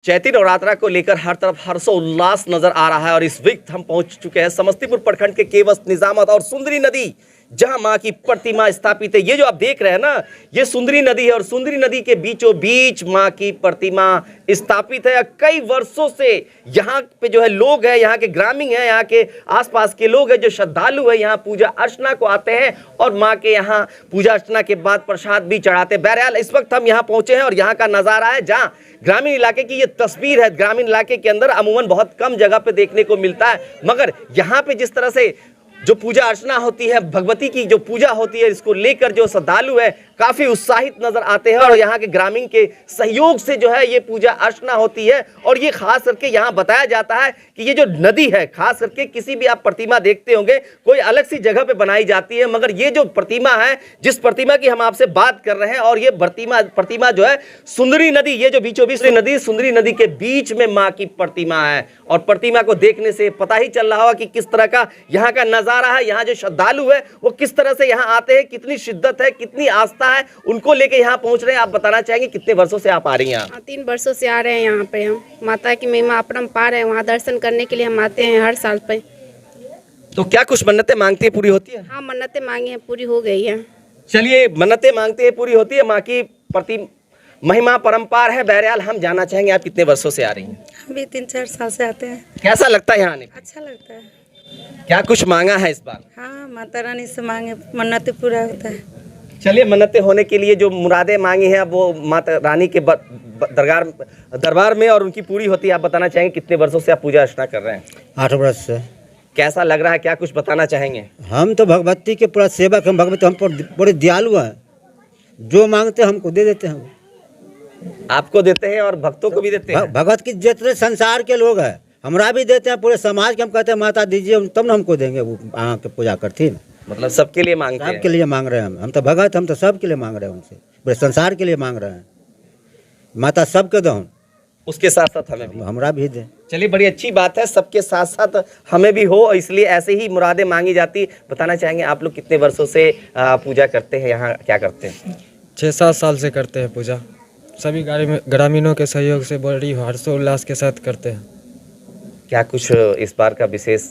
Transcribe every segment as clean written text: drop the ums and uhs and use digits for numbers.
चैती नवरात्रा को लेकर हर तरफ हर्षोल्लास नजर आ रहा है और इस वक्त हम पहुंच चुके हैं समस्तीपुर प्रखंड के केवस, निजामत और सुंदरी नदी, जहां मां की प्रतिमा स्थापित है। ये जो आप देख रहे हैं ना, ये सुंदरी नदी है और सुंदरी नदी के बीचों बीच मां की प्रतिमा स्थापित है। कई वर्षों से यहाँ पे जो है लोग हैं, यहाँ के ग्रामीण हैं, यहाँ के आसपास के लोग हैं जो श्रद्धालु है, यहाँ पूजा अर्चना को आते हैं और माँ के यहाँ पूजा अर्चना के बाद प्रसाद भी चढ़ाते हैं। बहरहाल इस वक्त हम यहाँ पहुंचे हैं और यहाँ का नज़ारा है जहाँ ग्रामीण इलाके की ये तस्वीर है। ग्रामीण इलाके के अंदर अमूमन बहुत कम जगह पे देखने को मिलता है, मगर यहाँ पे जिस तरह से जो पूजा अर्चना होती है, भगवती की जो पूजा होती है, इसको लेकर जो श्रद्धालु है काफी उत्साहित नजर आते हैं और यहाँ के ग्रामीण के सहयोग से जो है ये पूजा अर्चना होती है। और ये खास करके यहाँ बताया जाता है कि ये जो नदी है, खास करके किसी भी आप प्रतिमा देखते होंगे कोई अलग सी जगह पे बनाई जाती है, मगर ये जो प्रतिमा है, जिस प्रतिमा की हम आपसे बात कर रहे हैं, और ये प्रतिमा जो है सुंदरी नदी, ये जो बीचों बीच नदी, सुंदरी नदी के बीच में माँ की प्रतिमा है। और प्रतिमा को देखने से पता ही चल रहा होगा कि किस तरह का यहाँ का नजारा है। यहाँ जो श्रद्धालु है वो किस तरह से यहाँ आते हैं, कितनी शिद्दत है, कितनी आस्था है, उनको लेके यहाँ पहुँच रहे हैं। आप बताना चाहेंगे कितने वर्षों से आप आ रही हैं यहाँ? 3 वर्षों से आ रहे हैं यहाँ पे। हम माता की महिमा अपरंपार है, वहाँ दर्शन करने के लिए हम आते हैं हर साल पे। तो क्या कुछ मन्नतें मांगती है पूरी होती है? हाँ, मन्नतें मांगी हैं, पूरी हो गई है। चलिए, मन्नतें मांगते हैं पूरी होती है, माँ की प्रति महिमा परंपार है। बहरहाल हम जानना चाहेंगे आप कितने वर्षों से आ रही हैं? हम भी 3-4 साल से आते हैं। कैसा लगता है यहाँ आने? अच्छा लगता है। क्या कुछ मांगा है इस बार? हाँ, माता रानी से मांगे मन्नतें पूरा होता है। चलिए, मन्नतें होने के लिए जो मुरादें मांगी हैं वो माता रानी के दरबार में और उनकी पूरी होती है। आप बताना चाहेंगे कितने वर्षों से आप पूजा अर्चना कर रहे हैं? 8 वर्ष से। कैसा लग रहा है, क्या कुछ बताना चाहेंगे? हम तो भगवती के पूरा सेवक हम, भगवती हम बड़े दयालु हैं, जो मांगते हैं हमको दे देते हैं। आपको देते हैं और भक्तों को भी देते हैं? भगवत की जितने संसार के लोग हैं हमरा भी देते हैं, पूरे समाज के हम कहते हैं माता दीजिए, तब ना हमको देंगे, वो आहाँ के पूजा करती। मतलब सबके लिए मांगते हैं? सबके लिए मांग रहे हैं हम तो भगत, हम तो सबके लिए मांग रहे हैं, उनसे पूरे संसार के लिए मांग रहे हैं। माता सबके दो, उसके साथ साथ हमें भी, हमरा भी दे। चलिए, बड़ी अच्छी बात है, सबके साथ साथ हमें भी हो, इसलिए ऐसे ही मुरादें मांगी जाती। बताना चाहेंगे आप लोग कितने वर्षों से पूजा करते हैं, यहाँ क्या करते हैं? 6-7 साल से करते हैं पूजा। सभी ग्रामीणों के सहयोग से बड़ी हर्षोल्लास के साथ करते हैं। क्या कुछ इस बार का विशेष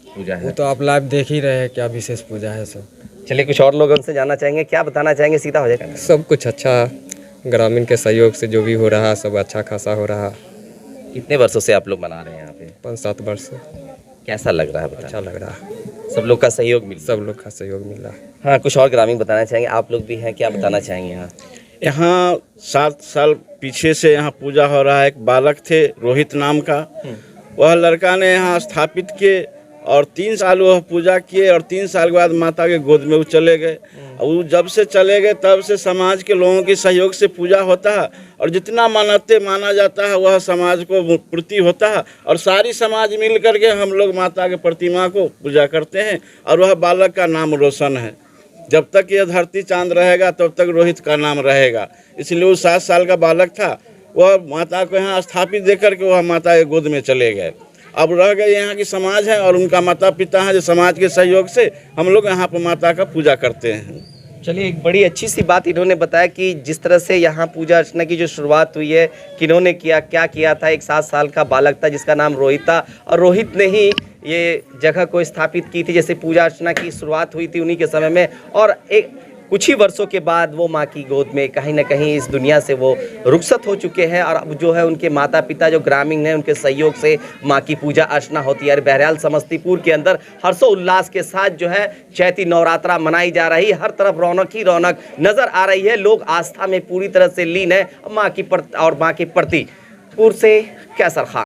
पूजा है? वो तो आप लाइव देख ही रहे हैं क्या विशेष पूजा है सब। चलिए, कुछ और लोगों से जानना चाहेंगे, क्या बताना चाहेंगे? सीधा हो जाएगा। सब कुछ अच्छा, ग्रामीण के सहयोग से जो भी हो रहा है सब अच्छा खासा हो रहा। कितने वर्षों से आप लोग मना रहे हैं यहाँ पे? 5-7 वर्ष से। कैसा लग रहा है? अच्छा लग रहा है, सब लोग का सहयोग मिल सब लोग का सहयोग मिल रहा है। हाँ, कुछ और ग्रामीण बताना चाहेंगे, आप लोग भी हैं, क्या बताना चाहेंगे यहाँ? यहाँ 7 साल पीछे से यहाँ पूजा हो रहा है। एक बालक थे रोहित नाम का, वह लड़का ने यहाँ स्थापित किए और 3 साल वह पूजा किए और 3 साल के बाद माता के गोद में वो चले गए। वो जब से चले गए तब से समाज के लोगों के सहयोग से पूजा होता है और जितना मन्नतें माना जाता है वह समाज को पूर्ति होता है और सारी समाज मिल करके हम लोग माता के प्रतिमा को पूजा करते हैं और वह बालक का नाम रोशन है। जब तक यह धरती चांद रहेगा तब तक रोहित का नाम रहेगा। इसलिए वो 7 साल का बालक था, वह माता को यहाँ स्थापित देकर के वह माता के गोद में चले गए। अब रह गए यहाँ की समाज है और उनका माता पिता है, जो समाज के सहयोग से हम लोग यहाँ पर माता का पूजा करते हैं। चलिए, एक बड़ी अच्छी सी बात इन्होंने बताया कि जिस तरह से यहाँ पूजा अर्चना की जो शुरुआत हुई है, किन्होंने किया, क्या किया था। एक 7 साल का बालक था जिसका नाम रोहित था और रोहित ने ही ये जगह को स्थापित की थी। जैसे पूजा अर्चना की शुरुआत हुई थी उन्हीं के समय में, और एक कुछ ही वर्षों के बाद वो माँ की गोद में कहीं ना कहीं इस दुनिया से वो रुखसत हो चुके हैं और अब जो है उनके माता पिता जो ग्रामीण हैं उनके सहयोग से माँ की पूजा अर्चना होती है। बहरहाल समस्तीपुर के अंदर हर्षोल्लास के साथ जो है चैती नवरात्रा मनाई जा रही है। हर तरफ रौनक ही रौनक नजर आ रही है, लोग आस्था में पूरी तरह से लीन है माँ की और माँ के प्रति। पूर से कैसर खान।